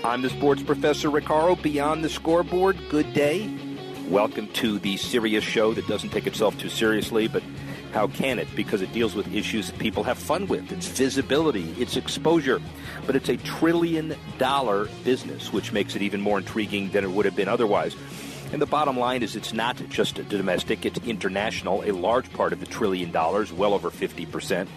I'm the sports professor, Rick Horrow, Beyond the Scoreboard. Good day. Welcome to the serious show that doesn't take itself too seriously, but how can it? Because it deals with issues that people have fun with. It's visibility, it's exposure, but it's a $1 trillion business, which makes it even more intriguing than it would have been otherwise. And the bottom line is it's not just domestic, it's international, a large part of the $1 trillion, well over 50%.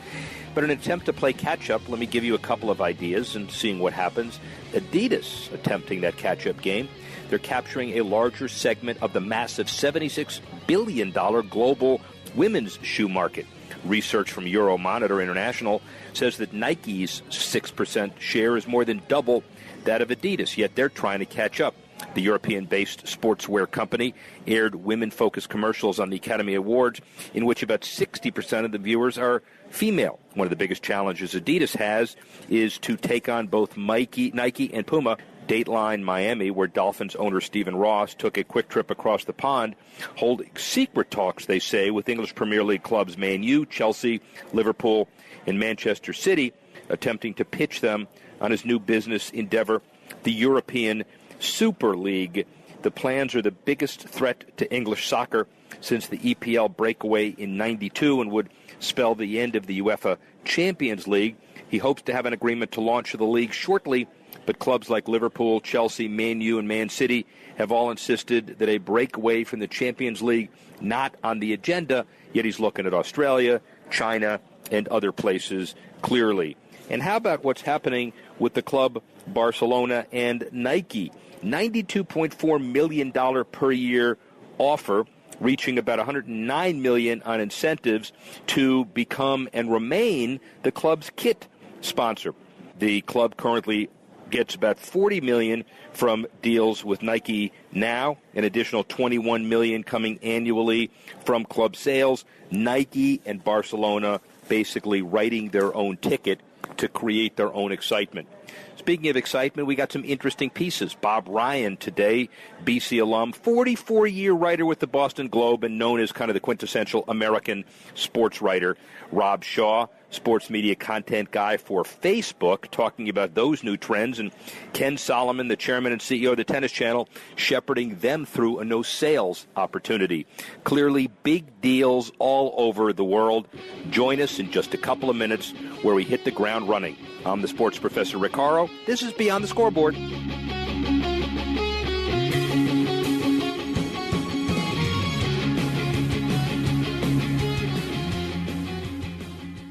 But in an attempt to play catch-up, let me give you a couple of ideas and seeing what happens. Adidas attempting that catch-up game. They're capturing a larger segment of the massive $76 billion global women's shoe market. Research from Euromonitor International says that Nike's 6% share is more than double that of Adidas, yet they're trying to catch up. The European-based sportswear company aired women-focused commercials on the Academy Awards in which about 60% of the viewers are female. One of the biggest challenges Adidas has is to take on both Nike and Puma. Dateline Miami, where Dolphins owner Stephen Ross took a quick trip across the pond, holding secret talks, they say, with English Premier League clubs Man U, Chelsea, Liverpool, and Manchester City, attempting to pitch them on his new business endeavor, the European Super League. The plans are the biggest threat to English soccer since the EPL breakaway in '92 and would spell the end of the UEFA Champions League. He hopes to have an agreement to launch the league shortly, but clubs like Liverpool, Chelsea, Man U, and Man City have all insisted that a breakaway from the Champions League not on the agenda, yet he's looking at Australia, China, and other places clearly. And how about what's happening with the club Barcelona and Nike? $92.4 million per year offer, reaching about $109 million on incentives to become and remain the club's kit sponsor. The club currently gets about $40 million from deals with Nike now, an additional $21 million coming annually from club sales. Nike and Barcelona basically writing their own ticket to create their own excitement. Speaking of excitement, we got some interesting pieces. Bob Ryan today, BC alum, 44-year writer with the Boston Globe and known as kind of the quintessential American sports writer. Rob Shaw, sports media content guy for Facebook, talking about those new trends. And Ken Solomon, the chairman and CEO of the Tennis Channel, shepherding them through a no-sales opportunity. Clearly, big deals all over the world. Join us in just a couple of minutes where we hit the ground running. I'm the sports professor, Rick Horrow. This is Beyond the Scoreboard.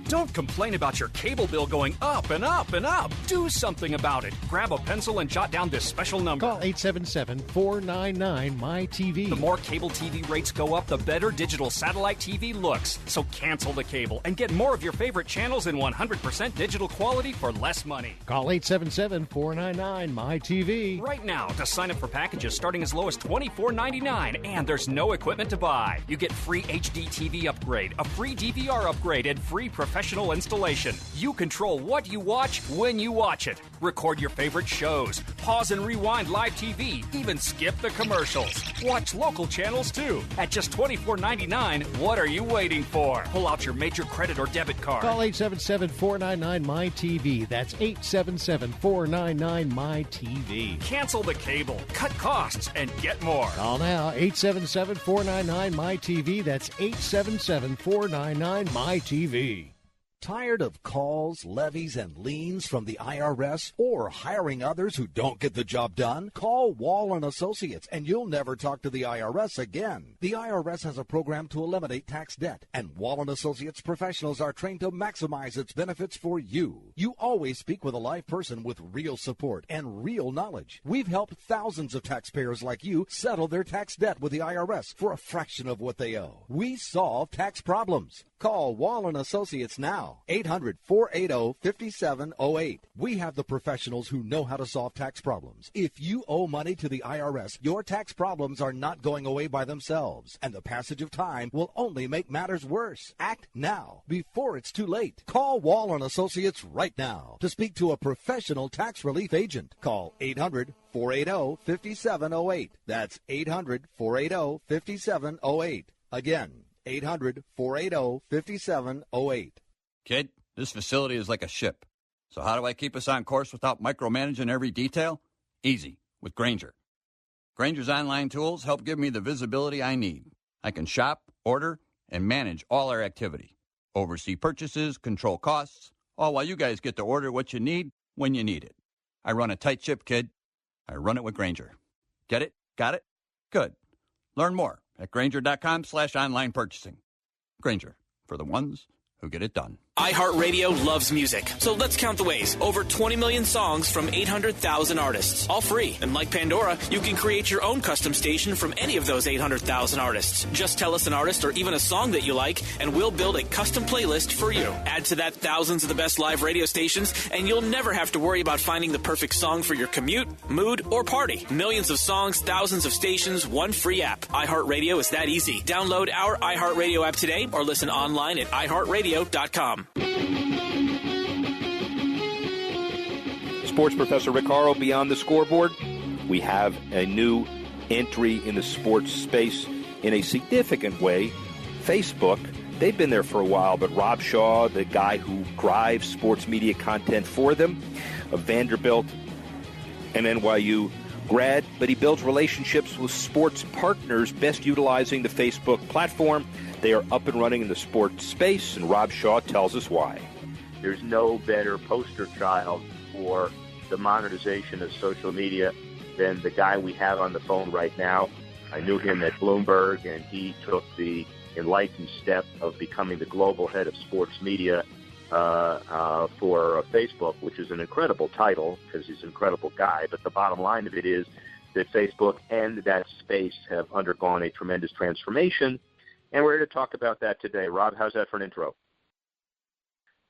Don't complain about your cable bill going up and up and up. Do something about it. Grab a pencil and jot down this special number. Call 877-499-MY-TV. The more cable TV rates go up, the better digital satellite TV looks. So cancel the cable and get more of your favorite channels in 100% digital quality for less money. Call 877-499-MY-TV. Right now to sign up for packages starting as low as $24.99, and there's no equipment to buy. You get free HD TV upgrade, a free DVR upgrade, and free professional installation. You control what you watch when you watch it. Record your favorite shows, pause and rewind live TV, even skip the commercials. Watch local channels too. At just $24.99, what are you waiting for? Pull out your major credit or debit card. Call 877-499-MY-TV. That's 877-499-MY-TV. Cancel the cable, cut costs, and get more. Call now, 877-499-MY-TV. That's 877-499-MY-TV. Tired of calls, levies, and liens from the IRS or hiring others who don't get the job done? Call Wall & Associates and you'll never talk to the IRS again. The IRS has a program to eliminate tax debt, and Wall & Associates professionals are trained to maximize its benefits for you. You always speak with a live person with real support and real knowledge. We've helped thousands of taxpayers like you settle their tax debt with the IRS for a fraction of what they owe. We solve tax problems. Call Wall & Associates now, 800-480-5708. We have the professionals who know how to solve tax problems. If you owe money to the IRS, your tax problems are not going away by themselves, and the passage of time will only make matters worse. Act now, before it's too late. Call Wall & Associates right now to speak to a professional tax relief agent. Call 800-480-5708. That's 800-480-5708. Again, 800-480-5708. Kid, this facility is like a ship. So how do I keep us on course without micromanaging every detail? Easy, with Grainger. Grainger's online tools help give me the visibility I need. I can shop, order, and manage all our activity. Oversee purchases, control costs, all while you guys get to order what you need when you need it. I run a tight ship, kid. I run it with Grainger. Get it? Got it? Good. Learn more at Grainger.com/online purchasing. Grainger, for the ones who get it done. iHeartRadio loves music, so let's count the ways. Over 20 million songs from 800,000 artists, all free. And like Pandora, you can create your own custom station from any of those 800,000 artists. Just tell us an artist or even a song that you like, and we'll build a custom playlist for you. Add to that thousands of the best live radio stations, and you'll never have to worry about finding the perfect song for your commute, mood, or party. Millions of songs, thousands of stations, one free app. iHeartRadio is that easy. Download our iHeartRadio app today or listen online at iHeartRadio.com. Sports Professor Rick Horrow, Beyond the Scoreboard. We have a new entry in the sports space in a significant way. Facebook, they've been there for a while, but Rob Shaw, the guy who drives sports media content for them, a Vanderbilt and NYU grad, but he builds relationships with sports partners, best utilizing the Facebook platform. They are up and running in the sports space, and Rob Shaw tells us why. There's no better poster child for the monetization of social media than the guy we have on the phone right now. I knew him at Bloomberg, and he took the enlightened step of becoming the global head of sports media for Facebook, which is an incredible title because he's an incredible guy. But the bottom line of it is that Facebook and that space have undergone a tremendous transformation, and we're here to talk about that today. Rob, how's that for an intro?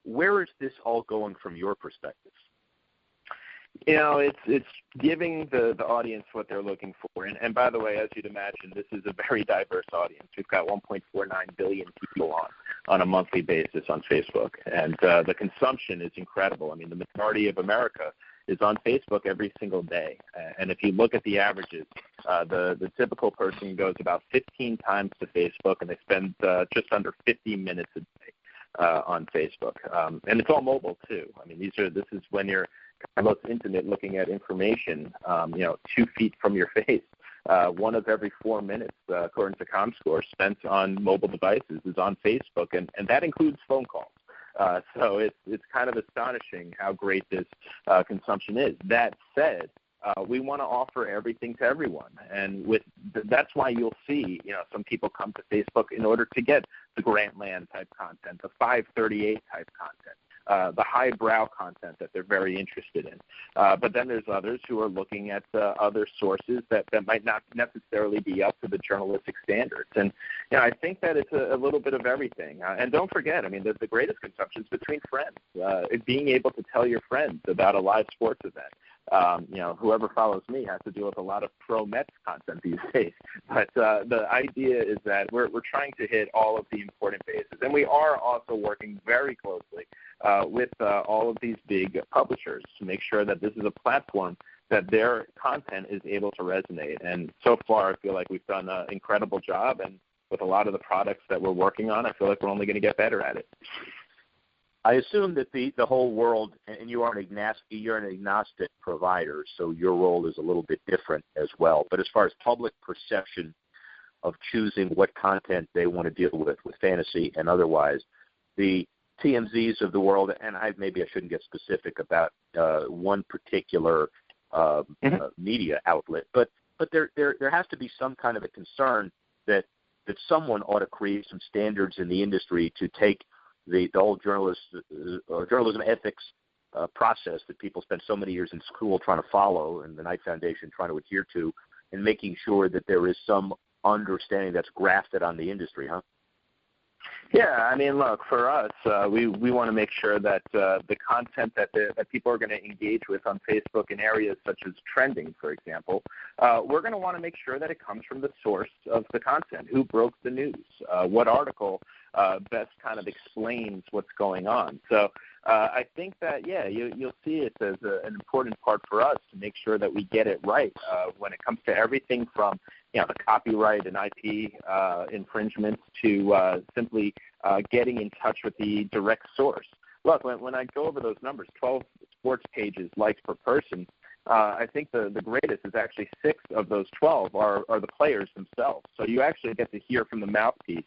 Where is this all going from your perspective? You know, it's giving the audience what they're looking for. And by the way, as you'd imagine, this is a very diverse audience. We've got 1.49 billion people on a monthly basis on Facebook. And the consumption is incredible. I mean, the majority of America is on Facebook every single day. And if you look at the averages, the typical person goes about 15 times to Facebook, and they spend just under 50 minutes a day on Facebook. And it's all mobile, too. I mean, this is when you're most intimate looking at information, 2 feet from your face. 1 of every 4 minutes, according to ComScore, spent on mobile devices is on Facebook, and that includes phone calls. So it's kind of astonishing how great this consumption is. That said, we want to offer everything to everyone, and that's why you'll see some people come to Facebook in order to get the Grantland type content, the 538 type content, the highbrow content that they're very interested in. But then there's others who are looking at other sources that might not necessarily be up to the journalistic standards. And I think that it's a little bit of everything. And don't forget, I mean, the greatest consumption is between friends. Being able to tell your friends about a live sports event. Whoever follows me has to deal with a lot of pro-Mets content these days. But the idea is that we're trying to hit all of the important bases. And we are also working very closely with all of these big publishers to make sure that this is a platform that their content is able to resonate. And so far, I feel like we've done an incredible job. And with a lot of the products that we're working on, I feel like we're only going to get better at it. I assume that the whole world, and you're an agnostic provider, so your role is a little bit different as well. But as far as public perception of choosing what content they want to deal with fantasy and otherwise, the TMZs of the world, and maybe I shouldn't get specific about one particular media outlet, but there has to be some kind of a concern that someone ought to create some standards in the industry to take the whole journalism ethics process that people spend so many years in school trying to follow and the Knight Foundation trying to adhere to, and making sure that there is some understanding that's grafted on the industry, huh? Yeah, I mean, look, for us, we want to make sure that the content that people are going to engage with on Facebook in areas such as trending, for example, we're going to want to make sure that it comes from the source of the content. Who broke the news? What article best kind of explains what's going on? So I think that, you'll see it as an important part for us to make sure that we get it right when it comes to everything from the copyright and IP infringements to simply getting in touch with the direct source. Look, when I go over those numbers, 12 sports pages liked per person, I think the greatest is actually 6 of those 12 are the players themselves. So you actually get to hear from the mouthpiece,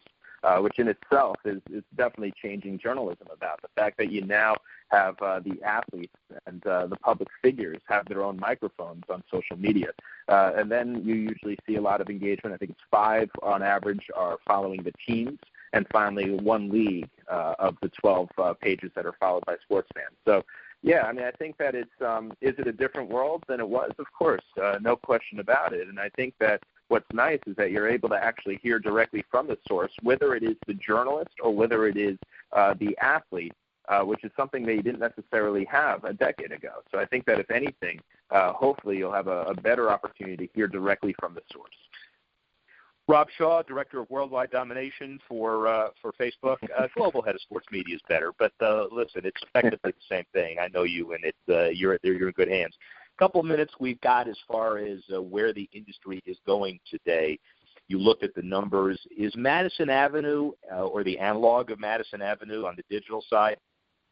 which in itself is definitely changing journalism about. The fact that you now have the athletes and the public figures have their own microphones on social media. And then you usually see a lot of engagement. I think it's 5 on average are following the teams, and finally 1 league of the 12 pages that are followed by sports fans. So, yeah, I mean, I think that it's is it a different world than it was? Of course, no question about it. And I think that what's nice is that you're able to actually hear directly from the source, whether it is the journalist or whether it is the athlete, which is something that you didn't necessarily have a decade ago. So I think that if anything, hopefully you'll have a better opportunity to hear directly from the source. Rob Shaw, Director of Worldwide Domination for Facebook. Global Head of Sports Media is better, but listen, it's effectively the same thing. I know you, and you're in good hands. Couple minutes we've got as far as where the industry is going today. You looked at the numbers. Is Madison Avenue or the analog of Madison Avenue on the digital side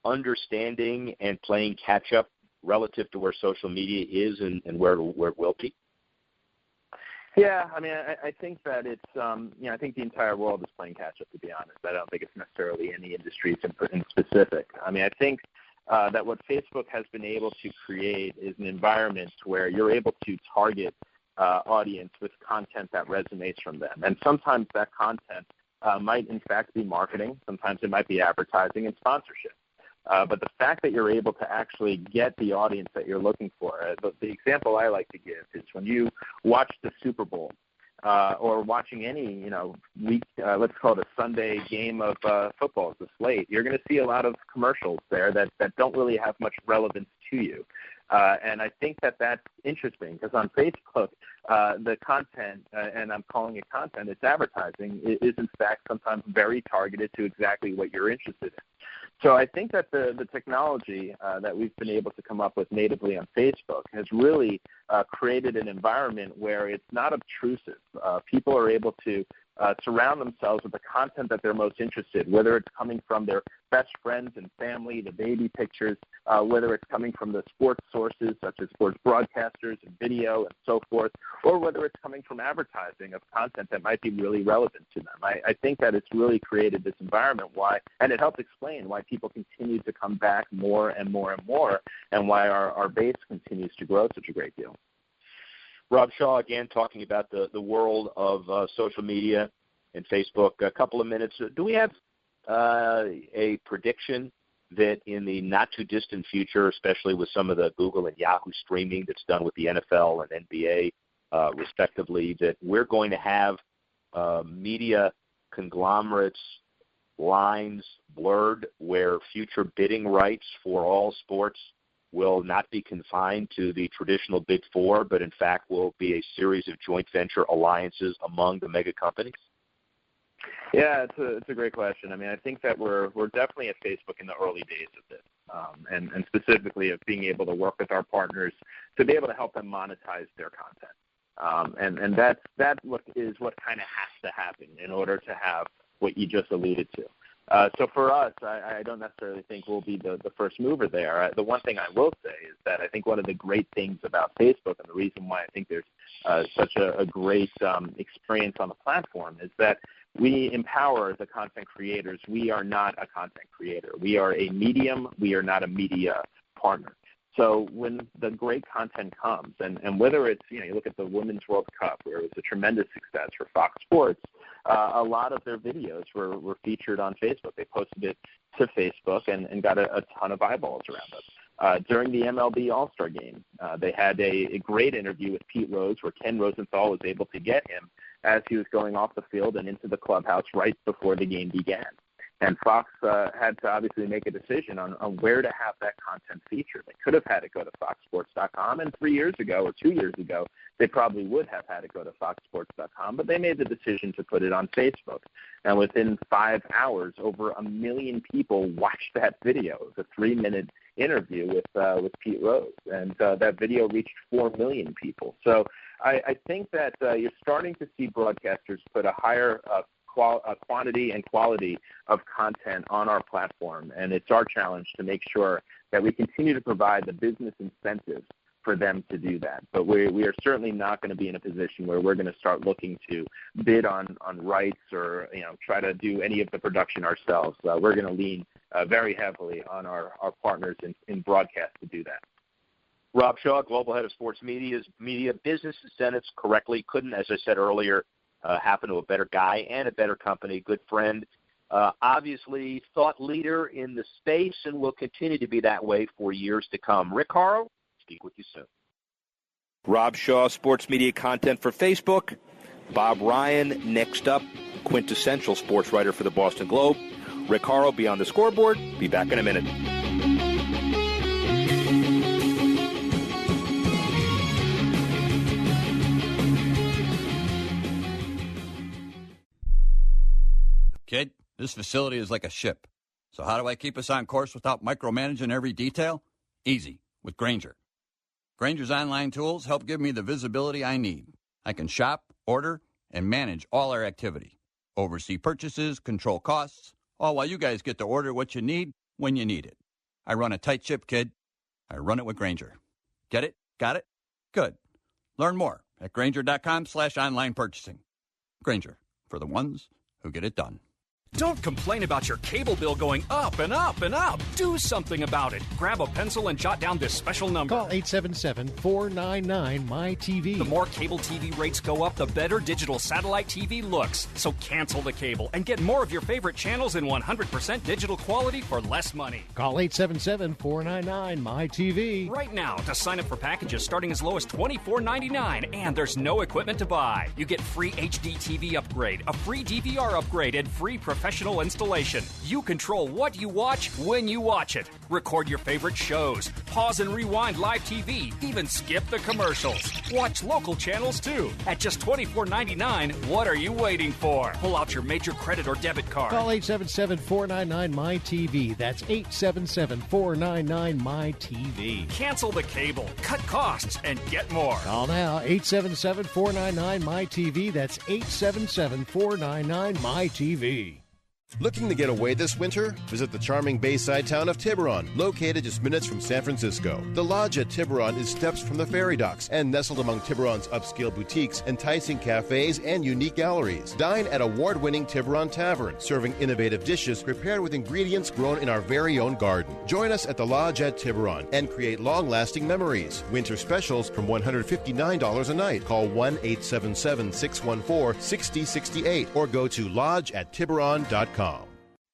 understanding and playing catch-up relative to where social media is and where it will be? Yeah, I mean, I think that it's, I think the entire world is playing catch-up, to be honest. I don't think it's necessarily any industries in specific. I mean, I think that what Facebook has been able to create is an environment where you're able to target audience with content that resonates from them. And sometimes that content might, in fact, be marketing. Sometimes it might be advertising and sponsorship. But the fact that you're able to actually get the audience that you're looking for, the example I like to give is when you watch the Super Bowl or watching any, week, let's call it a Sunday game of football, the slate, you're going to see a lot of commercials there that don't really have much relevance to you. And I think that that's interesting because on Facebook, the content, and I'm calling it content, it's advertising, is in fact sometimes very targeted to exactly what you're interested in. So I think that the technology that we've been able to come up with natively on Facebook has really created an environment where it's not obtrusive. People are able to surround themselves with the content that they're most interested in, whether it's coming from their best friends and family, the baby pictures, whether it's coming from the sports sources such as sports broadcasters and video and so forth, or whether it's coming from advertising of content that might be really relevant to them. I think that it's really created this environment and it helps explain why people continue to come back more and more and more, and why our base continues to grow such a great deal. Rob Shaw, again, talking about the world of social media and Facebook. A couple of minutes. Do we have a prediction that in the not-too-distant future, especially with some of the Google and Yahoo streaming that's done with the NFL and NBA, respectively, that we're going to have media conglomerates lines blurred where future bidding rights for all sports will not be confined to the traditional Big Four, but in fact will be a series of joint venture alliances among the mega companies? Yeah, it's a great question. I mean, I think that we're definitely at Facebook in the early days of this, and specifically of being able to work with our partners to be able to help them monetize their content. And that's what kind of has to happen in order to have what you just alluded to. So for us, I don't necessarily think we'll be the first mover there. The one thing I will say is that I think one of the great things about Facebook, and the reason why I think there's such a great experience on the platform, is that we empower the content creators. We are not a content creator. We are a medium. We are not a media partner. So when the great content comes, and whether it's, you look at the Women's World Cup, where it was a tremendous success for Fox Sports, a lot of their videos were featured on Facebook. They posted it to Facebook and got a ton of eyeballs around us. During the MLB All-Star Game, they had a great interview with Pete Rose where Ken Rosenthal was able to get him as he was going off the field and into the clubhouse right before the game began. And Fox had to obviously make a decision on where to have that content featured. They could have had it go to foxsports.com, and 3 years ago or 2 years ago, they probably would have had it go to foxsports.com, but they made the decision to put it on Facebook. And within 5 hours, over 1 million people watched that video. It was a 3-minute interview with Pete Rose, and that video reached 4 million people. So I think that you're starting to see broadcasters put a higher quantity and quality of content on our platform, and it's our challenge to make sure that we continue to provide the business incentives for them to do that. But we are certainly not going to be in a position where we're going to start looking to bid on rights or try to do any of the production ourselves. We're going to lean very heavily on our partners in broadcast to do that. Rob Shaw, Global Head of Sports Media, business incentives correctly. Couldn't, as I said earlier, happen to a better guy and a better company, good friend. Obviously, thought leader in the space and will continue to be that way for years to come. Rick Horrow, speak with you soon. Rob Shaw, Sports Media Content for Facebook. Bob Ryan, next up, quintessential sports writer for the Boston Globe. Rick Horrow, Beyond the Scoreboard. Be back in a minute. Kid, this facility is like a ship. So how do I keep us on course without micromanaging every detail? Easy, with Grainger. Grainger's online tools help give me the visibility I need. I can shop, order, and manage all our activity. Oversee purchases, control costs, all while you guys get to order what you need when you need it. I run a tight ship, kid. I run it with Grainger. Get it? Got it? Good. Learn more at Grainger.com/online purchasing. Grainger, for the ones who get it done. Don't complain about your cable bill going up and up and up. Do something about it. Grab a pencil and jot down this special number. Call 877-499-MY-TV. The more cable TV rates go up, the better digital satellite TV looks. So cancel the cable and get more of your favorite channels in 100% digital quality for less money. Call 877-499-MY-TV. Right now to sign up for packages starting as low as $24.99, and there's no equipment to buy. You get free HD TV upgrade, a free DVR upgrade, and free professional installation. You control what you watch when you watch it. Record your favorite shows. Pause and rewind live TV. Even skip the commercials. Watch local channels too. At just $24.99, what are you waiting for? Pull out your major credit or debit card. Call 877-499-MY-TV. That's 877-499-MY-TV. Cancel the cable, cut costs, and get more. Call now, 877-499-MY-TV. That's 877-499-MY-TV. Looking to get away this winter? Visit the charming bayside town of Tiburon, located just minutes from San Francisco. The Lodge at Tiburon is steps from the ferry docks and nestled among Tiburon's upscale boutiques, enticing cafes, and unique galleries. Dine at award-winning Tiburon Tavern, serving innovative dishes prepared with ingredients grown in our very own garden. Join us at the Lodge at Tiburon and create long-lasting memories. Winter specials from $159 a night. Call 1-877-614-6068 or go to lodgeattiburon.com.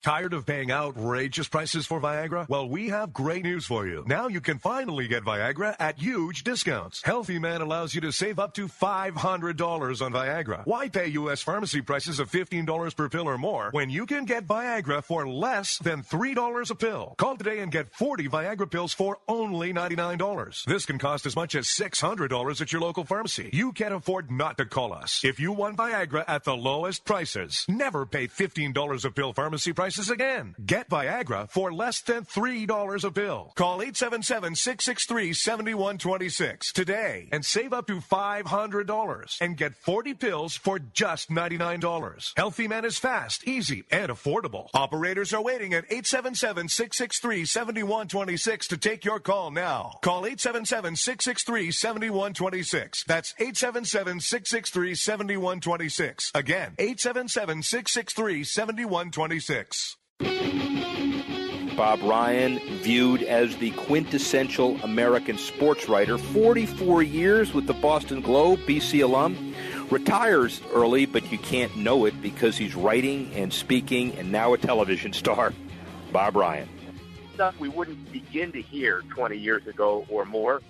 Tired of paying outrageous prices for Viagra? Well, we have great news for you. Now you can finally get Viagra at huge discounts. Healthy Man allows you to save up to $500 on Viagra. Why pay U.S. pharmacy prices of $15 per pill or more when you can get Viagra for less than $3 a pill? Call today and get 40 Viagra pills for only $99. This can cost as much as $600 at your local pharmacy. You can't afford not to call us. If you want Viagra at the lowest prices, never pay $15 a pill pharmacy prices again. Get Viagra for less than $3 a pill. Call 877-663-7126 today and save up to $500 and get 40 pills for just $99. Healthy Man is fast, easy, and affordable. Operators are waiting at 877-663-7126 to take your call now. Call 877-663-7126. That's 877-663-7126. Again, 877-663-7126. Bob Ryan, viewed as the quintessential American sports writer, 44 years with the Boston Globe, BC alum, retires early, but you can't know it because he's writing and speaking and now a television star. Bob Ryan. Stuff we wouldn't begin to hear 20 years ago or more.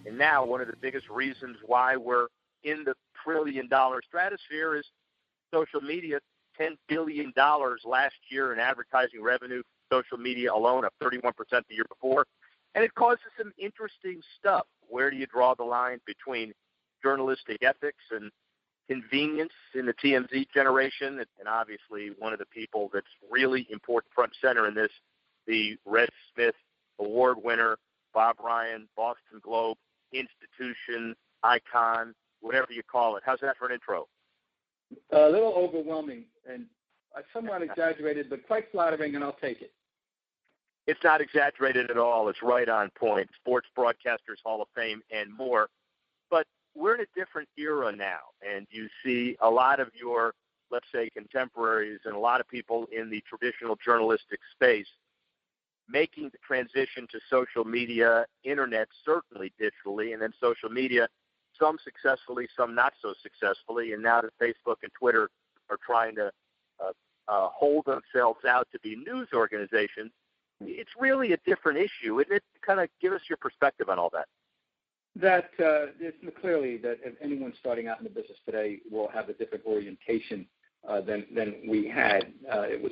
And now one of the biggest reasons why we're in the trillion-dollar stratosphere is social media. $10 billion last year in advertising revenue, social media alone, up 31% the year before. And it causes some interesting stuff. Where do you draw the line between journalistic ethics and convenience in the TMZ generation? And obviously one of the people that's really important front and center in this, the Red Smith Award winner, Bob Ryan, Boston Globe, institution, icon, whatever you call it. How's that for an intro? A little overwhelming and somewhat exaggerated, but quite flattering, and I'll take it. It's not exaggerated at all. It's right on point. Sports Broadcasters Hall of Fame and more. But we're in a different era now, and you see a lot of your, let's say, contemporaries and a lot of people in the traditional journalistic space making the transition to social media, internet, certainly digitally, and then social media, some successfully, some not so successfully, and now that Facebook and Twitter are trying to hold themselves out to be news organizations, it's really a different issue. Isn't it? Kind of give us your perspective on all that. That it's clearly that if anyone starting out in the business today will have a different orientation than we had.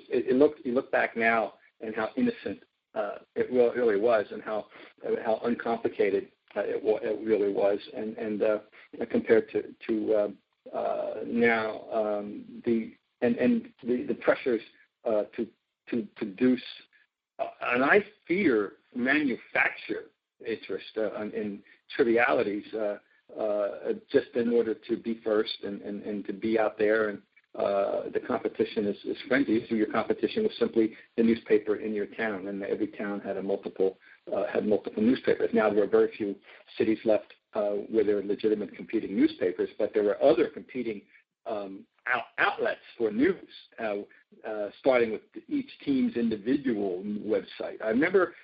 You look back now and how innocent it really was, and how uncomplicated it really was, and compared to now, the pressures to produce, and I fear manufacture interest in trivialities just in order to be first and to be out there, and the competition is frenzied. So your competition was simply the newspaper in your town, and every town had multiple newspapers. Now there are very few cities left where there are legitimate competing newspapers, but there were other competing outlets for news, starting with each team's individual website. I remember,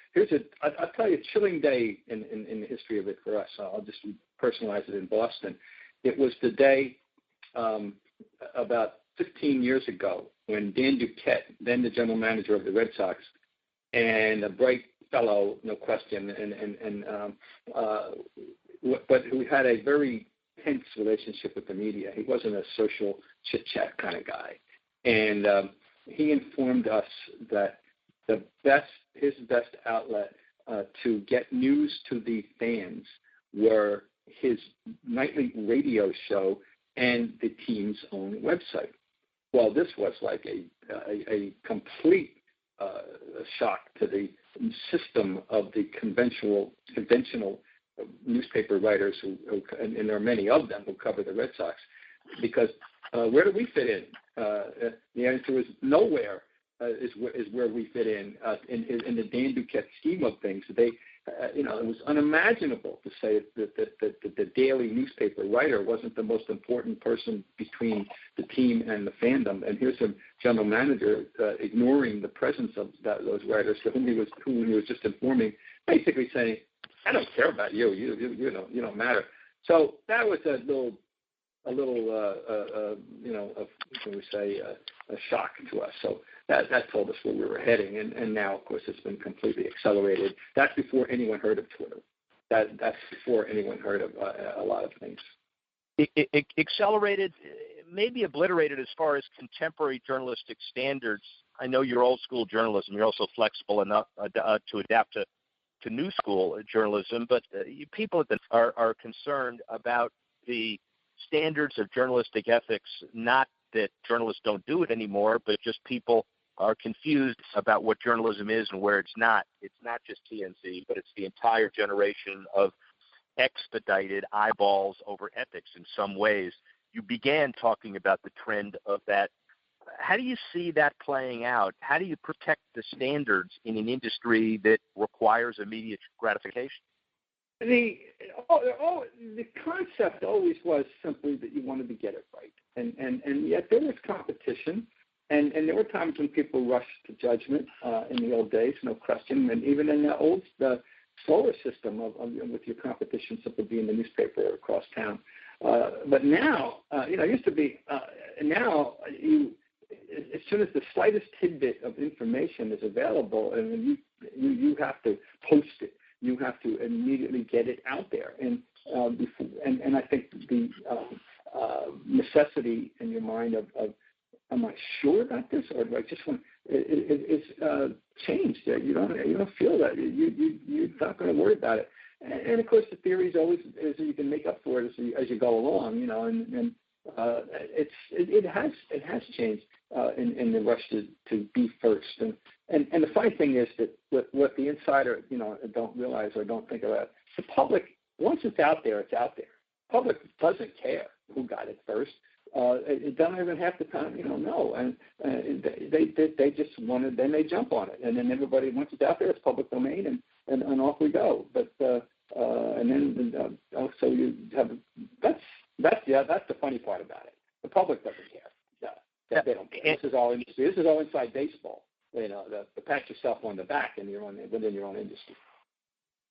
I'll tell you a chilling day in the history of it for us. I'll just personalize it in Boston. It was the day about 15 years ago when Dan Duquette, then the general manager of the Red Sox, and a bright fellow, no question, but who had a very tense relationship with the media. He wasn't a social chit-chat kind of guy. And he informed us that his best outlet to get news to the fans were his nightly radio show and the team's own website. Well, this was like a complete shock to the system of the conventional newspaper writers and there are many of them who cover the Red Sox, because where do we fit in? The answer is nowhere. Is where we fit in the Dan Duquette scheme of things. It was unimaginable to say that the daily newspaper writer wasn't the most important person between the team and the fandom. And here's a general manager ignoring the presence of those writers to whom he was just informing, basically saying, "I don't care about you. You don't matter." So that was a shock to us. So that told us where we were heading, and now, of course, it's been completely accelerated. That's before anyone heard of Twitter. That's before anyone heard of a lot of things. It accelerated, maybe obliterated as far as contemporary journalistic standards. I know you're old school journalism. You're also flexible enough to adapt to new school journalism, but people are concerned about the standards of journalistic ethics, not that journalists don't do it anymore, but just people are confused about what journalism is and where it's not. It's not just TNC, but it's the entire generation of expedited eyeballs over ethics in some ways. You began talking about the trend of that. How do you see that playing out? How do you protect the standards in an industry that requires immediate gratification? The concept always was simply that you wanted to get it right. And yet there was competition, and there were times when people rushed to judgment in the old days, no question, and even in the slower system with your competition simply being the newspaper across town. But now, it used to be, now as soon as the slightest tidbit of information is available, and you have to post it. You have to immediately get it out there, and I think the necessity in your mind of am I sure about this, or do I just want it's changed? You don't feel that you're not going to worry about it, and of course the theory is always is you can make up for it as you go along, and it has changed in the rush to be first, and the funny thing is that what the insider don't realize or don't think about, the public, once it's out there, it's out there. Public doesn't care who got it first. It doesn't even half the time, no. And they just wanted, then they jump on it. And then everybody, once it's out there, it's public domain, and off we go. But, and then, so you have, that's the funny part about it. The public doesn't care. They don't care. This is all industry. This is all inside baseball. The pat yourself on the back within your own industry.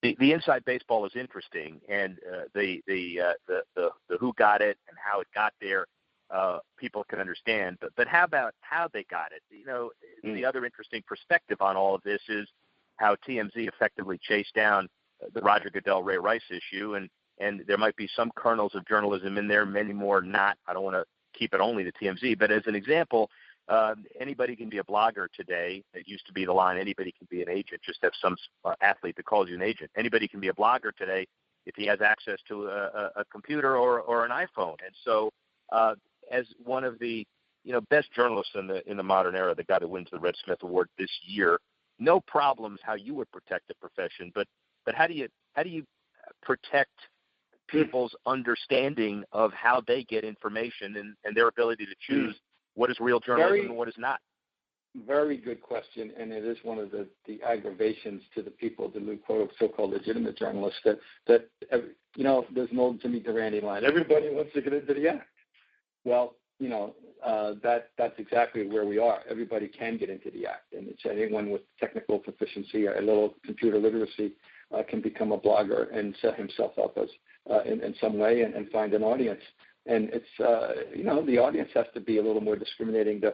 The inside baseball is interesting, and the who got it and how it got there, people can understand. But how about how they got it? The other interesting perspective on all of this is how TMZ effectively chased down the Roger Goodell, Ray Rice issue, and there might be some kernels of journalism in there, many more not. I don't want to keep it only to TMZ, but as an example, anybody can be a blogger today. It used to be the line, anybody can be an agent, just have some athlete that calls you an agent. Anybody can be a blogger today if he has access to a computer or an iPhone. And so as one of the best journalists in the modern era, the guy that wins the Red Smith Award this year, no problems how you would protect the profession, but how do you protect people's understanding of how they get information and their ability to choose what is real journalism and what is not? Very good question, and it is one of the aggravations to the people, the so-called legitimate journalists, that there's an old Jimmy Durante line, everybody wants to get into the act. Well, that's exactly where we are. Everybody can get into the act, and it's anyone with technical proficiency, a little computer literacy, can become a blogger and set himself up as in some way and find an audience. And it's the audience has to be a little more discriminating. The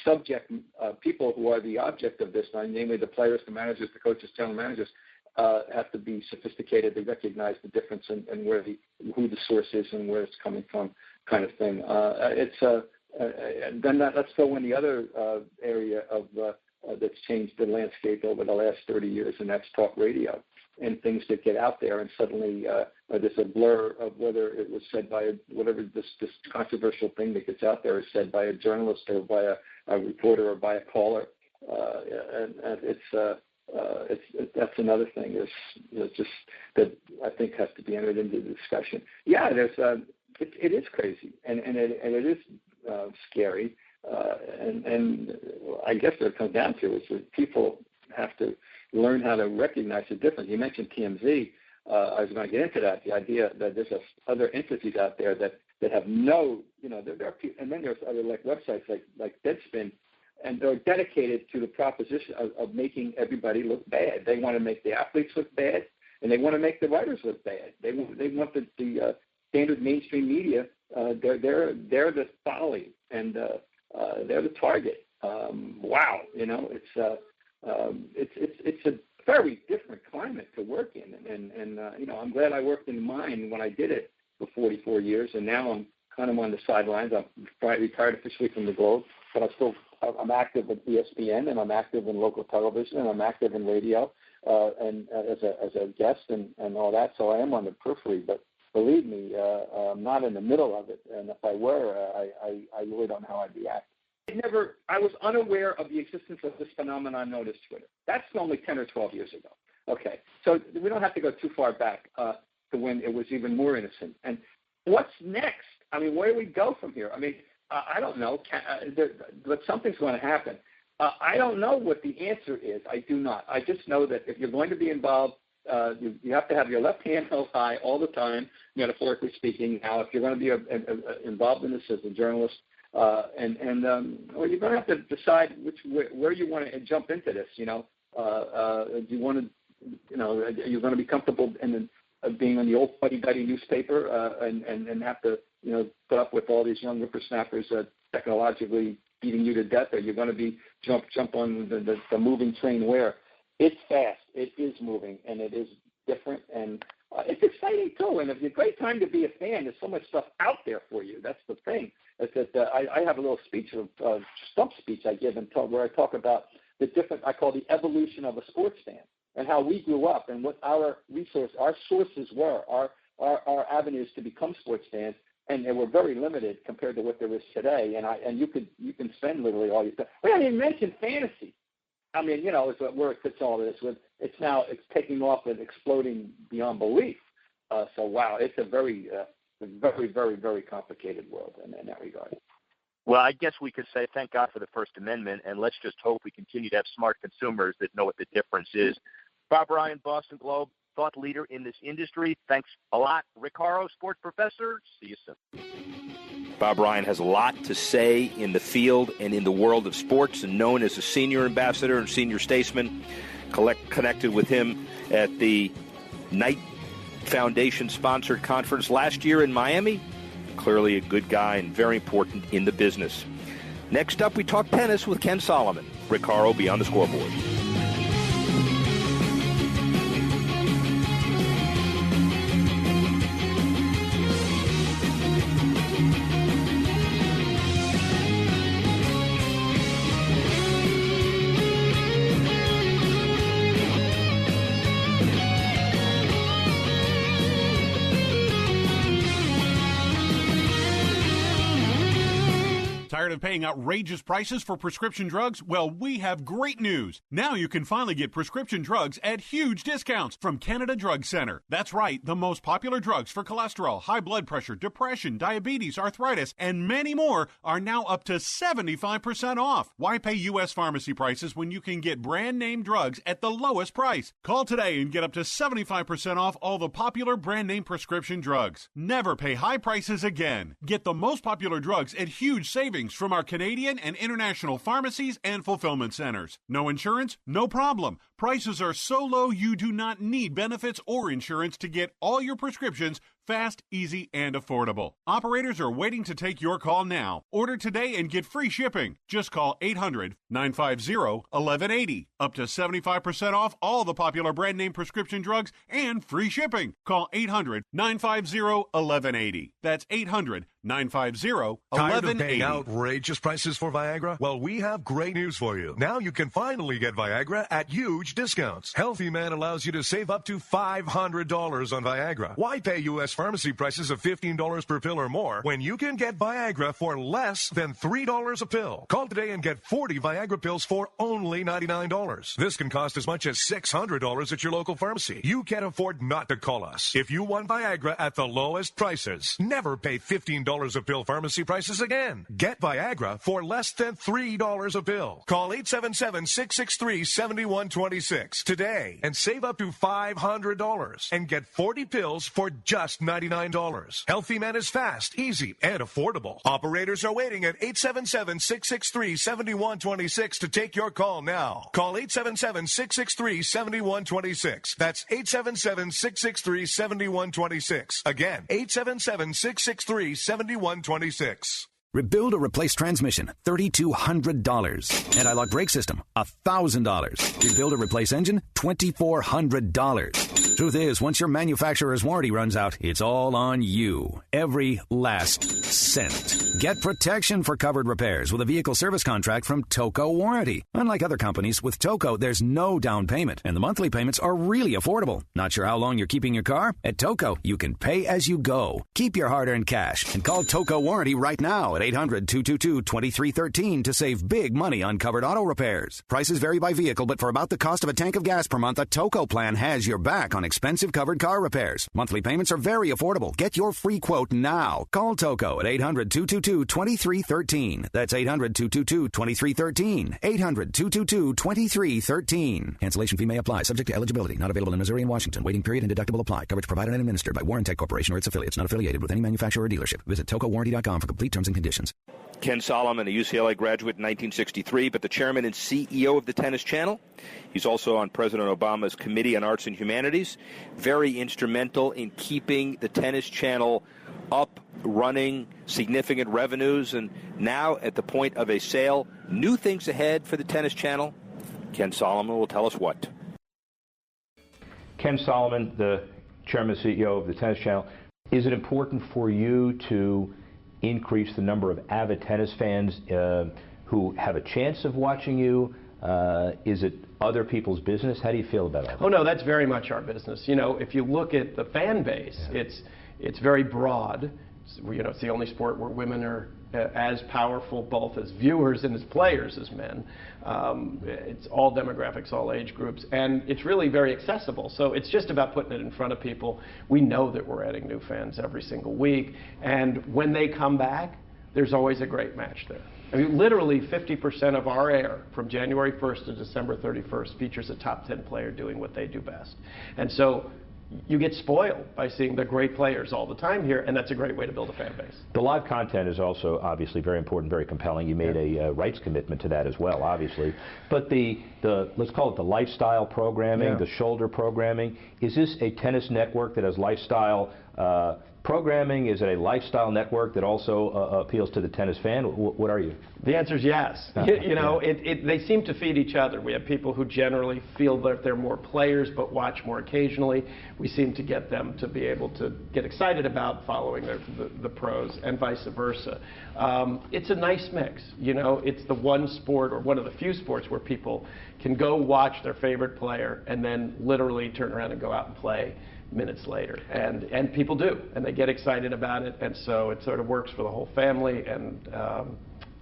subject people who are the object of this, namely the players, the managers, the coaches, general managers, have to be sophisticated to recognize the difference and who the source is and where it's coming from, kind of thing. Then let's go in the other area of that's changed the landscape over the last 30 years, and that's talk radio and things that get out there, and suddenly there's a blur of whether it was said by whatever this controversial thing that gets out there is said by a journalist or by a reporter or by a caller, and that's another thing. It's just that I think has to be entered into the discussion. Yeah, it is crazy, and it is scary. And I guess what it comes down to is that people have to learn how to recognize the difference. You mentioned TMZ. I was going to get into that, the idea that there's other entities out there that have no, there are people, and then there's other like websites like Deadspin, and they're dedicated to the proposition of making everybody look bad. They want to make the athletes look bad, and they want to make the writers look bad. They want the standard mainstream media. They're the folly, and they're the target. Wow, it's a very different climate to work in, and I'm glad I worked in mine when I did it for 44 years, and now I'm kind of on the sidelines. I'm retired officially from the Globe, but I'm active at ESPN, and I'm active in local television, and I'm active in radio, and as a guest and all that. So I am on the periphery, but believe me, I'm not in the middle of it. And if I were, I really don't know how I'd react. I was unaware of the existence of this phenomenon known as Twitter. That's only 10 or 12 years ago. Okay, so we don't have to go too far back to when it was even more innocent. And what's next? I mean, where do we go from here? I mean, I don't know, but something's going to happen. I don't know what the answer is. I do not. I just know that if you're going to be involved, you have to have your left hand held high all the time, metaphorically speaking. Now, if you're going to be involved in this as a journalist, or you're going to have to decide where you want to jump into this. Do you want to, you're going to be comfortable in being on the old fuddy-duddy newspaper and have to, put up with all these young whippersnappers technologically beating you to death, or you're going to be jump on the moving train where it's fast, it is moving, and it is different, and it's exciting too. And it's a great time to be a fan. There's so much stuff out there for you. That's the thing. I have a little speech, stump speech I give where I talk about the different, I call the evolution of a sports fan, and how we grew up and what our sources were, our avenues to become sports fans, and they were very limited compared to what there is today. And you can spend literally all your time. We haven't even mentioned fantasy. I mean, is where it fits all this. It's taking off and exploding beyond belief. So wow, it's a very a very, very, very complicated world in that regard. Well, I guess we could say thank God for the First Amendment, and let's just hope we continue to have smart consumers that know what the difference is. Bob Ryan, Boston Globe, thought leader in this industry. Thanks a lot. Rick Horrow, sports professor. See you soon. Bob Ryan has a lot to say in the field and in the world of sports, and known as a senior ambassador and senior statesman. Connected with him at the Knight Foundation-sponsored conference last year in Miami. Clearly a good guy and very important in the business. Next up, we talk tennis with Ken Solomon. Rick Horrow, Beyond the Scoreboard. Tired of paying outrageous prices for prescription drugs? Well, we have great news. Now you can finally get prescription drugs at huge discounts from Canada Drug Center. That's right, the most popular drugs for cholesterol, high blood pressure, depression, diabetes, arthritis, and many more are now up to 75% off. Why pay U.S. pharmacy prices when you can get brand name drugs at the lowest price? Call today and get up to 75% off all the popular brand name prescription drugs. Never pay high prices again. Get the most popular drugs at huge savings from our Canadian and international pharmacies and fulfillment centers. No insurance? No problem. Prices are so low you do not need benefits or insurance to get all your prescriptions fast, easy, and affordable. Operators are waiting to take your call now. Order today and get free shipping. Just call 800-950-1180. Up to 75% off all the popular brand name prescription drugs and free shipping. Call 800-950-1180. That's 800-950-1180. Tired of paying outrageous prices for Viagra? Well, we have great news for you. Now you can finally get Viagra at huge discounts. Healthy Man allows you to save up to $500 on Viagra. Why pay U.S. pharmacy prices of $15 per pill or more when you can get Viagra for less than $3 a pill? Call today and get 40 Viagra pills for only $99. This can cost as much as $600 at your local pharmacy. You can't afford not to call us. If you want Viagra at the lowest prices, never pay $15 a pill pharmacy prices again. Get Viagra for less than $3 a pill. Call 877-663-7126 today and save up to $500 and get 40 pills for just $99. Healthy Man is fast, easy, and affordable. Operators are waiting at 877-663-7126 to take your call now. Call 877-663-7126. That's 877-663-7126. Again, 877-663-7126. Rebuild or replace transmission, $3,200. Anti-lock brake system, $1,000. Rebuild or replace engine, $2,400. Truth is, once your manufacturer's warranty runs out, it's all on you. Every last cent. Get protection for covered repairs with a vehicle service contract from Toco Warranty. Unlike other companies, with Toco, there's no down payment, and the monthly payments are really affordable. Not sure how long you're keeping your car? At Toco, you can pay as you go. Keep your hard-earned cash and call Toco Warranty right now at 800-222-2313 to save big money on covered auto repairs. Prices vary by vehicle, but for about the cost of a tank of gas per month, a Toco plan has your back on expensive covered car repairs. Monthly payments are very affordable. Get your free quote now. Call Toco at 800-222-2313. That's 800-222-2313. 800-222-2313. Cancellation fee may apply, subject to eligibility. Not available in Missouri and Washington. Waiting period and deductible apply. Coverage provided and administered by Warrantech Corporation or its affiliates. Not affiliated with any manufacturer or dealership. Visit TocoWarranty.com for complete terms and conditions. Ken Solomon, a UCLA graduate in 1963, but the chairman and CEO of the Tennis Channel. He's also on President Obama's Committee on Arts and Humanities. Very instrumental in keeping the Tennis Channel up, running, significant revenues, and now at the point of a sale. New things ahead for the Tennis Channel. Ken Solomon will tell us what. Ken Solomon, the chairman and CEO of the Tennis Channel. Is it important for you to increase the number of avid tennis fans who have a chance of watching you? Is it other people's business? How do you feel about it? Oh, no, that's very much our business. You know, if you look at the fan base, it's very broad. It's the only sport where women are as powerful both as viewers and as players as men. It's all demographics, all age groups, and it's really very accessible. So it's just about putting it in front of people. We know that we're adding new fans every single week, and when they come back, there's always a great match there. I mean, literally 50% of our air from January 1st to December 31st features a top 10 player doing what they do best. And so you get spoiled by seeing the great players all the time here, and that's a great way to build a fan base. The live content is also obviously very important, very compelling. You made a rights commitment to that as well, obviously. But the let's call it the lifestyle programming, the shoulder programming, is this a tennis network that has lifestyle programming? Is it a lifestyle network that also appeals to the tennis fan? What are you? The answer is yes. You know, they seem to feed each other. We have people who generally feel that they're more players but watch more occasionally. We seem to get them to be able to get excited about following the pros and vice versa. It's a nice mix. You know, it's the one sport or one of the few sports where people can go watch their favorite player and then literally turn around and go out and play minutes later, and people do, and they get excited about it, and so it sort of works for the whole family, and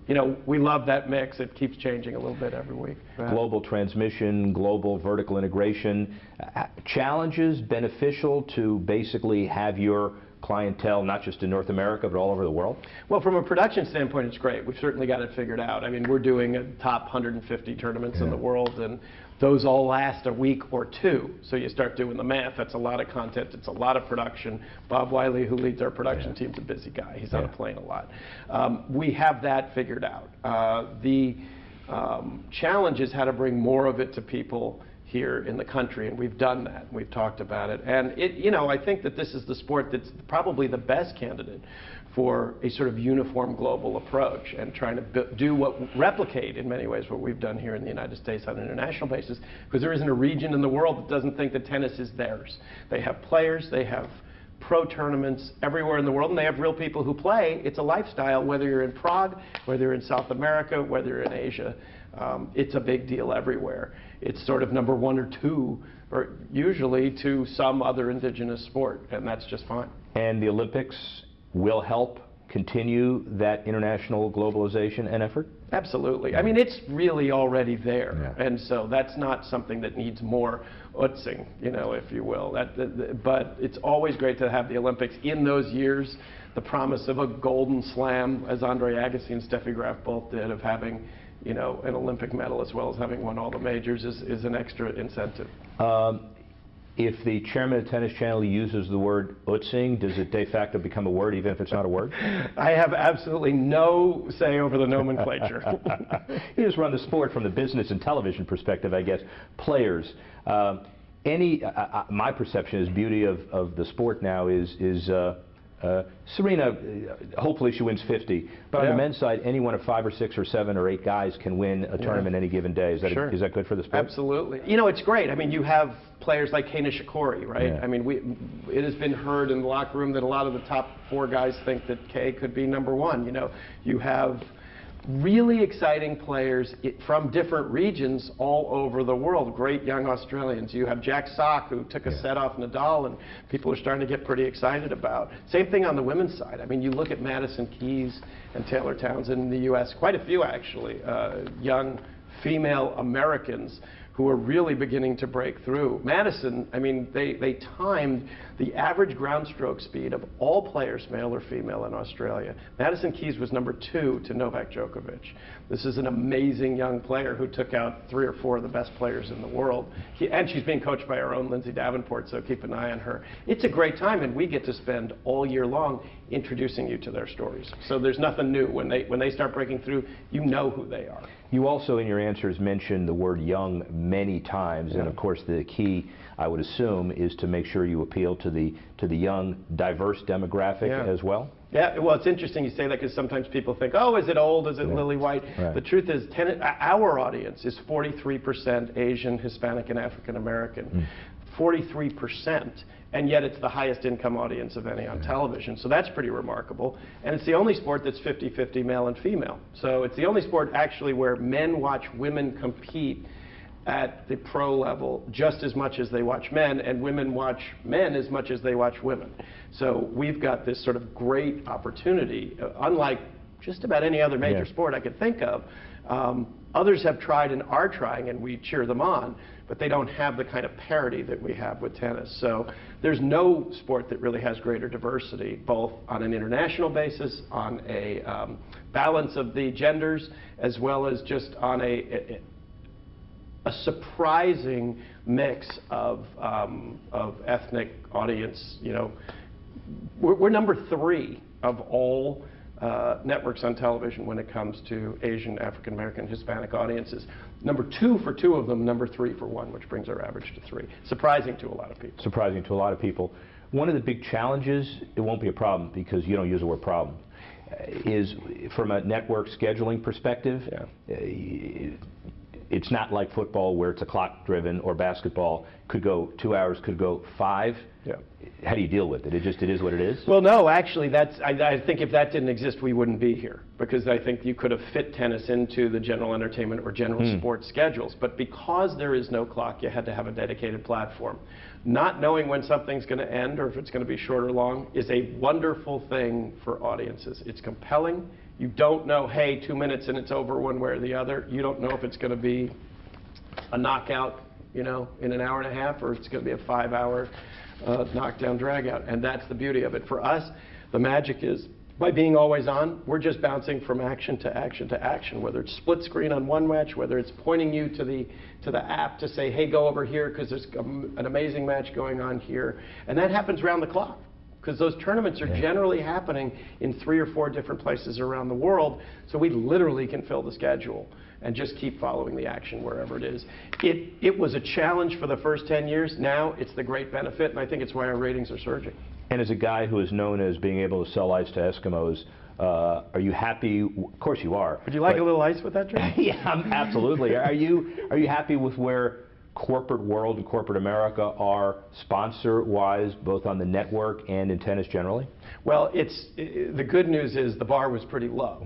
you know, we love that mix. It keeps changing a little bit every week. Global transmission, global vertical integration, challenges, beneficial to basically have your clientele not just in North America but all over the world? Well, from a production standpoint, it's great. We've certainly got it figured out. I mean, we're doing a top 150 tournaments in the world, and those all last a week or two. So you start doing the math. That's a lot of content. It's a lot of production. Bob Wiley, who leads our production team, is a busy guy. He's on a plane a lot. We have that figured out. The challenge is how to bring more of it to people here in the country, and we've done that. We've talked about it, and you know, I think that this is the sport that's probably the best candidate for a sort of uniform global approach and trying to replicate in many ways what we've done here in the United States on an international basis, because there isn't a region in the world that doesn't think that tennis is theirs. They have players, they have pro tournaments everywhere in the world, and they have real people who play. It's a lifestyle, whether you're in Prague, whether you're in South America, whether you're in Asia. It's a big deal everywhere. It's sort of number one or two, or usually to some other indigenous sport, and that's just fine. And the Olympics will help continue that international globalization and effort? Absolutely. I mean, it's really already there, and so that's not something that needs more utzing, you know, if you will. But it's always great to have the Olympics in those years. The promise of a golden slam, as Andre Agassi and Steffi Graf both did, of having, you know, an Olympic medal as well as having won all the majors is an extra incentive. If the chairman of Tennis Channel uses the word utzing, does it de facto become a word even if it's not a word? I have absolutely no say over the nomenclature. You just run the sport from the business and television perspective, I guess. Players. My perception is beauty of the sport now is Serena, hopefully she wins 50, but on the men's side, any one of 5 or 6 or 7 or 8 guys can win a tournament any given day. Is that good for the sport? Absolutely. You know, it's great. I mean, you have players like Kei Nishikori, right? I mean, it has been heard in the locker room that a lot of the top 4 guys think that Kei could be number 1. You know, you have really exciting players from different regions all over the world, great young Australians. You have Jack Sock, who took a set off Nadal, and people are starting to get pretty excited about. Same thing on the women's side. I mean, you look at Madison Keys and Taylor Townsend in the U.S., quite a few actually, young female Americans who are really beginning to break through. Madison, I mean, they timed the average ground stroke speed of all players, male or female, in Australia. Madison Keys was number 2 to Novak Djokovic. This is an amazing young player who took out 3 or 4 of the best players in the world. And she's being coached by our own Lindsay Davenport, so keep an eye on her. It's a great time, and we get to spend all year long introducing you to their stories. So there's nothing new. When they start breaking through, you know who they are. You also, in your answers, mentioned the word young many times, and of course the key, I would assume, is to make sure you appeal to the young, diverse demographic as well? Yeah, well, it's interesting you say that, because sometimes people think, oh, is it old, is it lily white? Right. The truth is, our audience is 43% Asian, Hispanic, and African American. 43%. And yet it's the highest income audience of any on television. So that's pretty remarkable. And it's the only sport that's 50-50 male and female. So it's the only sport actually where men watch women compete at the pro level just as much as they watch men, and women watch men as much as they watch women. So we've got this sort of great opportunity, unlike just about any other major sport I could think of. Others have tried and are trying, and we cheer them on, but they don't have the kind of parity that we have with tennis. So there's no sport that really has greater diversity, both on an international basis, on a balance of the genders, as well as just on a surprising mix of ethnic audience. You know, we're number 3 of all networks on television when it comes to Asian, African American, Hispanic audiences. Number 2 for 2 of them, number 3 for 1, which brings our average to 3. Surprising to a lot of people. Surprising to a lot of people. One of the big challenges, it won't be a problem because you don't use the word problem, is from a network scheduling perspective. It's not like football where it's a clock driven, or basketball could go 2 hours, could go 5. How do you deal with it? It is what it is? Well, no, actually, I think if that didn't exist, we wouldn't be here, because I think you could have fit tennis into the general entertainment or general sports schedules. But because there is no clock, you had to have a dedicated platform. Not knowing when something's going to end or if it's going to be short or long is a wonderful thing for audiences. It's compelling. You don't know, hey, 2 minutes and it's over one way or the other. You don't know if it's going to be a knockout, you know, in an hour and a half, or it's going to be a 5-hour knockdown drag-out. And that's the beauty of it. For us, the magic is, by being always on, we're just bouncing from action to action to action, whether it's split screen on one match, whether it's pointing you to the app to say, hey, go over here because there's an amazing match going on here. And that happens around the clock, because those tournaments are generally happening in 3 or 4 different places around the world, so we literally can fill the schedule and just keep following the action wherever it is. It was a challenge for the first 10 years. Now it's the great benefit, and I think it's why our ratings are surging. And as a guy who is known as being able to sell ice to Eskimos, are you happy? Of course you are. Would you like a little ice with that drink? Yeah, absolutely. Are you happy with where corporate world and corporate America are sponsor-wise, both on the network and in tennis generally? Well, the good news is the bar was pretty low.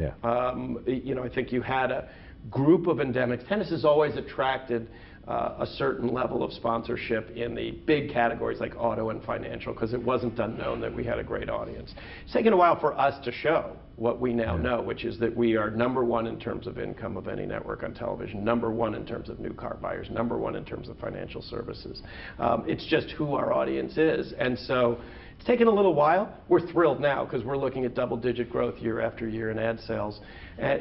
You know, I think you had a group of endemics. Tennis has always attracted a certain level of sponsorship in the big categories like auto and financial, because it wasn't unknown that we had a great audience. It's taken a while for us to show what we now know, which is that we are number 1 in terms of income of any network on television, number 1 in terms of new car buyers, number 1 in terms of financial services. It's just who our audience is. And so it's taken a little while. We're thrilled now because we're looking at double-digit growth year after year in ad sales.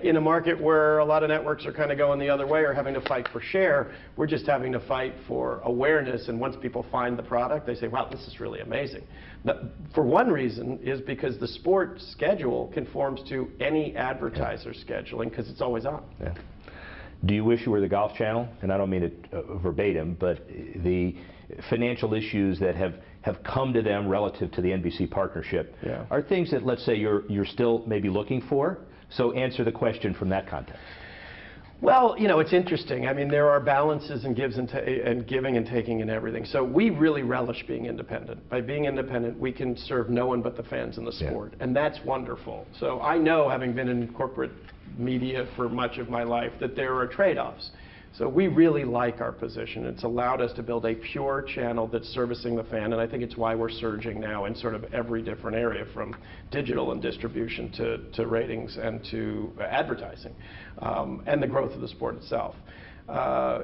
In a market where a lot of networks are kind of going the other way or having to fight for share, we're just having to fight for awareness. And once people find the product, they say, wow, this is really amazing. For one reason is because the sport schedule conforms to any advertiser scheduling, because it's always on. Do you wish you were the Golf Channel? And I don't mean it verbatim, but the financial issues that have come to them relative to the NBC partnership are things that, let's say, you're still maybe looking for. So answer the question from that context. Well, you know, it's interesting. I mean, there are balances and giving and taking and everything. So we really relish being independent. By being independent, we can serve no one but the fans in the sport, and that's wonderful. So I know, having been in corporate media for much of my life, that there are trade-offs. So we really like our position. It's allowed us to build a pure channel that's servicing the fan, and I think it's why we're surging now in sort of every different area, from digital and distribution to ratings and to advertising, and the growth of the sport itself.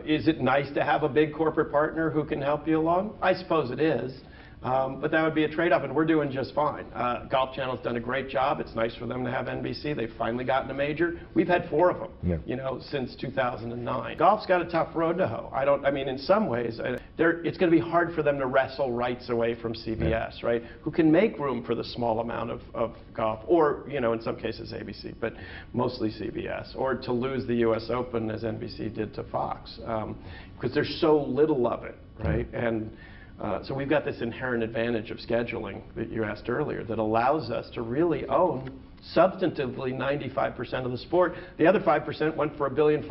Is it nice to have a big corporate partner who can help you along? I suppose it is. But that would be a trade-off, and we're doing just fine. Golf Channel's done a great job. It's nice for them to have NBC. They've finally gotten a major. We've had 4 of them, you know, since 2009. Golf's got a tough road to hoe. I mean, in some ways, it's going to be hard for them to wrestle rights away from CBS, right? Who can make room for the small amount of golf, or, you know, in some cases ABC, but mostly CBS, or to lose the U.S. Open as NBC did to Fox, because there's so little of it, right? And so we've got this inherent advantage of scheduling that you asked earlier that allows us to really own substantively 95% of the sport. The other 5% went for $1.5 billion.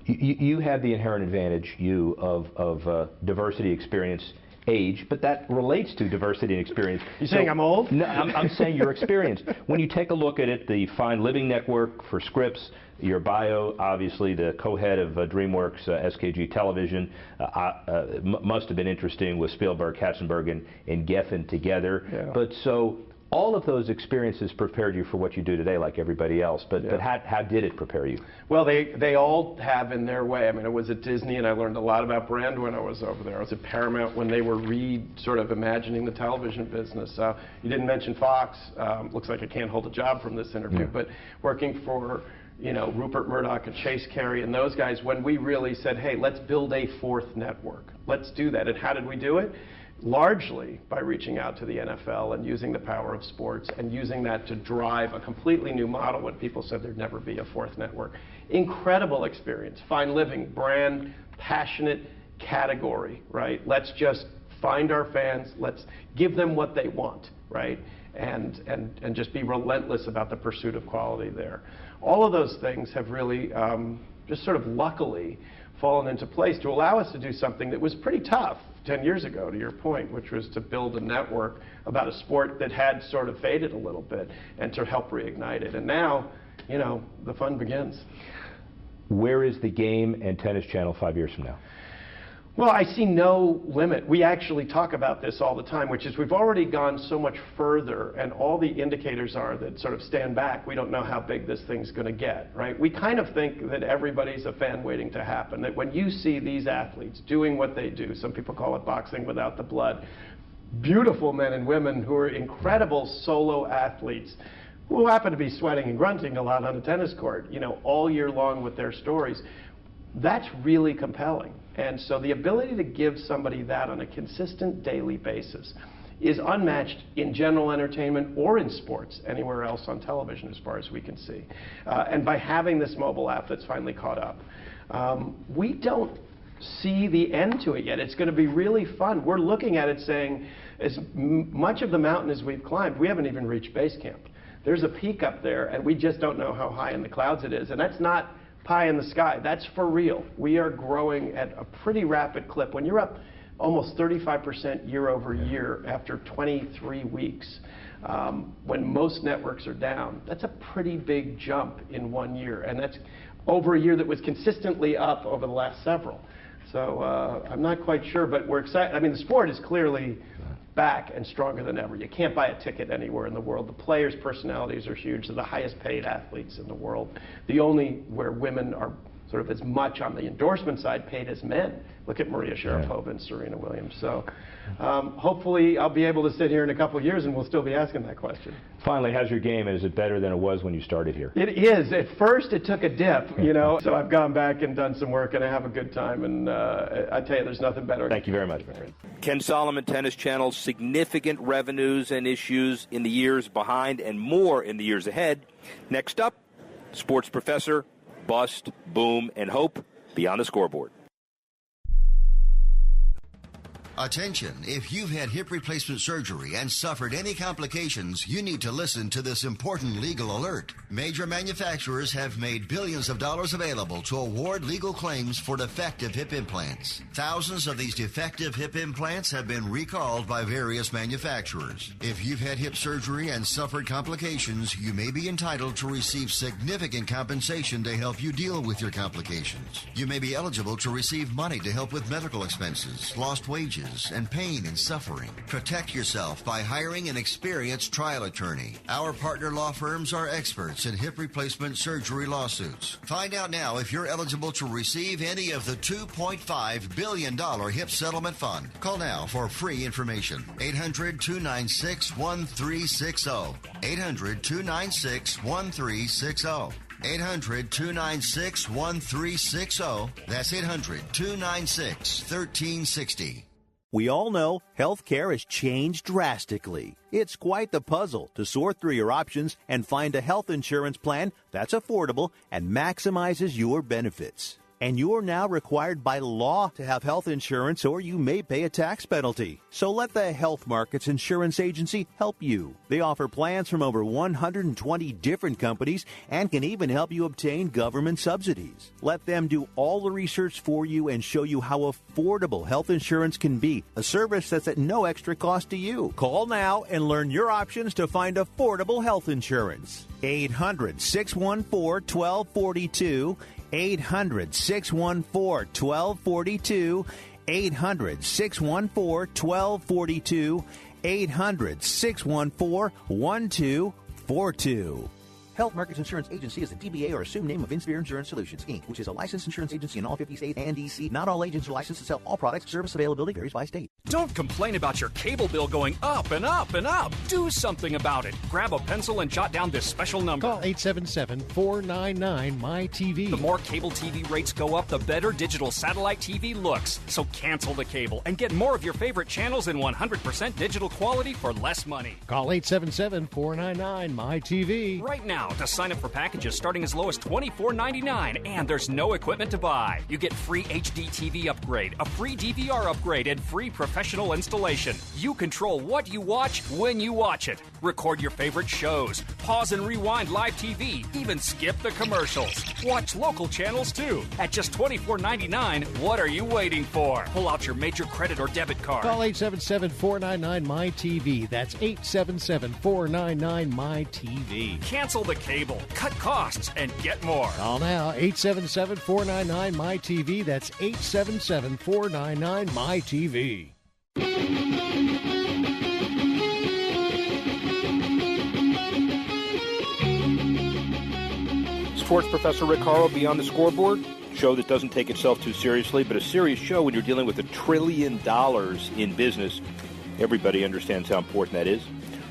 You have the inherent advantage, of diversity, experience, age, but that relates to diversity and experience. You saying I'm old? No, I'm saying your experience. When you take a look at it, the Fine Living Network for Scripps, your bio, obviously the co-head of DreamWorks SKG Television, must have been interesting with Spielberg, Katzenberg, and Geffen together. But so All of those experiences prepared you for what you do today, like everybody else. But how did it prepare you? Well, they all have in their way. I mean, I was at Disney, and I learned a lot about brand when I was over there. I was at Paramount when they were sort of imagining the television business. You didn't mention Fox. Looks like I can't hold a job from this interview, but working for Rupert Murdoch and Chase Carey and those guys, when we really said, hey, let's build a fourth network. Let's do that. And how did we do it? Largely by reaching out to the NFL and using the power of sports and using that to drive a completely new model when people said there'd never be a fourth network. Incredible experience. Fine living, brand, passionate category, right? Let's just find our fans. Let's give them what they want, right? And just be relentless about the pursuit of quality there. All of those things have really just sort of luckily fallen into place to allow us to do something that was pretty tough 10 years ago, to your point, which was to build a network about a sport that had sort of faded a little bit and to help reignite it. And now, the fun begins. Where is the game and Tennis Channel 5 years from now? Well, I see no limit. We actually talk about this all the time, which is we've already gone so much further, and all the indicators are that sort of stand back. We don't know how big this thing's going to get, right? We kind of think that everybody's a fan waiting to happen, that when you see these athletes doing what they do, some people call it boxing without the blood, beautiful men and women who are incredible solo athletes who happen to be sweating and grunting a lot on a tennis court, all year long with their stories, that's really compelling. And so the ability to give somebody that on a consistent daily basis is unmatched in general entertainment or in sports anywhere else on television as far as we can see. And by having this mobile app that's finally caught up, we don't see the end to it yet. It's going to be really fun. We're looking at it saying, as much of the mountain as we've climbed, we haven't even reached base camp. There's a peak up there, and we just don't know how high in the clouds it is. And that's not pie in the sky. That's for real. We are growing at a pretty rapid clip. When you're up almost 35% year over year after 23 weeks, when most networks are down, that's a pretty big jump in 1 year. And that's over a year that was consistently up over the last several. So I'm not quite sure, but we're excited. I mean, the sport is clearly back and stronger than ever. You can't buy a ticket anywhere in the world. The players' personalities are huge. They're the highest paid athletes in the world. The only where women are sort of as much on the endorsement side paid as men. Look at Maria Sharapova and Serena Williams. So hopefully I'll be able to sit here in a couple of years and we'll still be asking that question. Finally, how's your game? Is it better than it was when you started here? It is. At first it took a dip, so I've gone back and done some work and I have a good time, and I tell you, there's nothing better. Thank you very much. Ken Solomon, Tennis Channel, significant revenues and issues in the years behind and more in the years ahead. Next up, sports professor, bust, boom, and hope beyond the scoreboard. Attention, if you've had hip replacement surgery and suffered any complications, you need to listen to this important legal alert. Major manufacturers have made billions of dollars available to award legal claims for defective hip implants. Thousands of these defective hip implants have been recalled by various manufacturers. If you've had hip surgery and suffered complications, you may be entitled to receive significant compensation to help you deal with your complications. You may be eligible to receive money to help with medical expenses, lost wages, and pain and suffering. Protect yourself by hiring an experienced trial attorney. Our partner law firms are experts in hip replacement surgery lawsuits. Find out now if you're eligible to receive any of the $2.5 billion hip settlement fund. Call now for free information. 800-296-1360. 800-296-1360. 800-296-1360. That's 800-296-1360. We all know healthcare has changed drastically. It's quite the puzzle to sort through your options and find a health insurance plan that's affordable and maximizes your benefits. And you're now required by law to have health insurance, or you may pay a tax penalty. So let the Health Markets Insurance Agency help you. They offer plans from over 120 different companies and can even help you obtain government subsidies. Let them do all the research for you and show you how affordable health insurance can be, a service that's at no extra cost to you. Call now and learn your options to find affordable health insurance. 800-614-1242. 800-614-1242. 800-614-1242. 800-614-1242. Health Markets Insurance Agency is a DBA or assumed name of Inspire Insurance Solutions, Inc., which is a licensed insurance agency in all 50 states and D.C. Not all agents are licensed to sell all products. Service availability varies by state. Don't complain about your cable bill going up and up and up. Do something about it. Grab a pencil and jot down this special number. Call 877-499-MY-TV. The more cable TV rates go up, the better digital satellite TV looks. So cancel the cable and get more of your favorite channels in 100% digital quality for less money. Call 877-499-MY-TV. Right now, to sign up for packages starting as low as $24.99, and there's no equipment to buy. You get free HD TV upgrade, a free DVR upgrade, and free professional installation. You control what you watch when you watch it. Record your favorite shows, pause and rewind live TV, even skip the commercials. Watch local channels too. At just $24.99, what are you waiting for? Pull out your major credit or debit card. Call 877-499-MY-TV. That's 877-499-MY-TV. Cancel the cable, cut costs, and get more. Call now, 877-499-MY-TV. That's 877-499-MY-TV. Sports Professor Rick Horrow, Beyond the Scoreboard, show that doesn't take itself too seriously, but a serious show when you're dealing with $1 trillion in business. Everybody understands how important that is.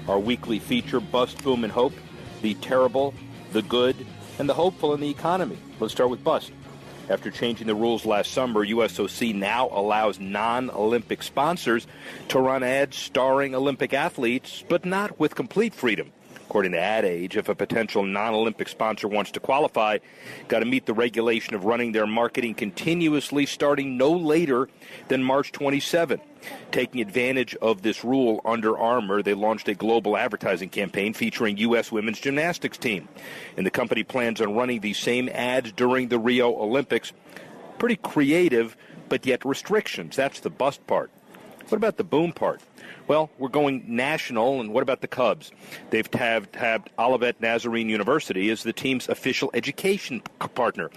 Our weekly feature, Bust, Boom, and Hope, the terrible, the good, and the hopeful in the economy. Let's start with Bust. After changing the rules last summer, USOC now allows non-Olympic sponsors to run ads starring Olympic athletes, but not with complete freedom. According to Ad Age, if a potential non-Olympic sponsor wants to qualify, got to meet the regulation of running their marketing continuously starting no later than March 27. Taking advantage of this rule, Under Armour, they launched a global advertising campaign featuring U.S. women's gymnastics team. And the company plans on running these same ads during the Rio Olympics. Pretty creative, but yet restrictions. That's the bust part. What about the boom part? Well, we're going national, and what about the Cubs? They've tabbed Olivet Nazarene University as the team's official education partner.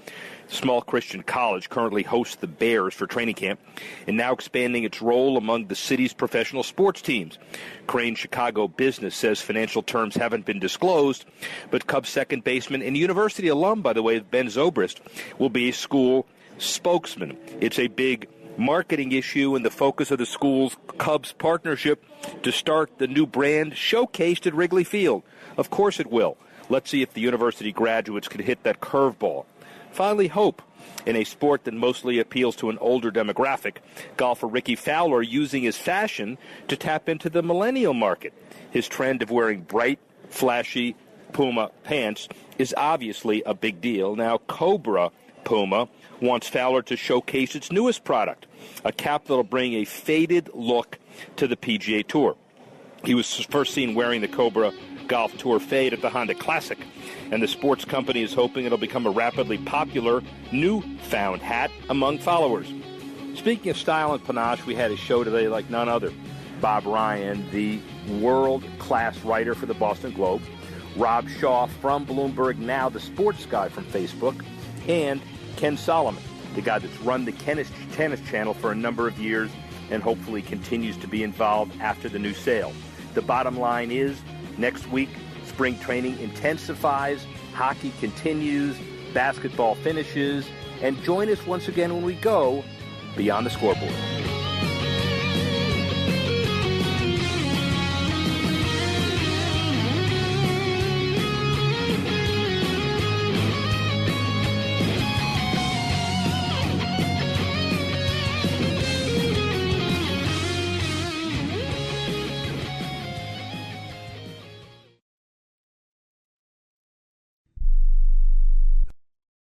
Small Christian college currently hosts the Bears for training camp and now expanding its role among the city's professional sports teams. Crane Chicago Business says financial terms haven't been disclosed, but Cubs second baseman and university alum, by the way, Ben Zobrist, will be a school spokesman. It's a big marketing issue and the focus of the school's Cubs partnership to start the new brand showcased at Wrigley Field. Of course it will. Let's see if the university graduates can hit that curveball. Finally, hope. In a sport that mostly appeals to an older demographic, golfer Ricky Fowler using his fashion to tap into the millennial market. His trend of wearing bright, flashy Puma pants is obviously a big deal. Now, Cobra Puma wants Fowler to showcase its newest product, a cap that will bring a faded look to the PGA Tour. He was first seen wearing the Cobra Golf Tour Fade at the Honda Classic, and the sports company is hoping it'll become a rapidly popular newfound hat among followers. Speaking of style and panache, we had a show today like none other. Bob Ryan, the world-class writer for the Boston Globe, Rob Shaw from Bloomberg, now the sports guy from Facebook, and Ken Solomon, the guy that's run the tennis channel for a number of years and hopefully continues to be involved after the new sale. The bottom line is, next week, spring training intensifies, hockey continues, basketball finishes, and join us once again when we go Beyond the Scoreboard.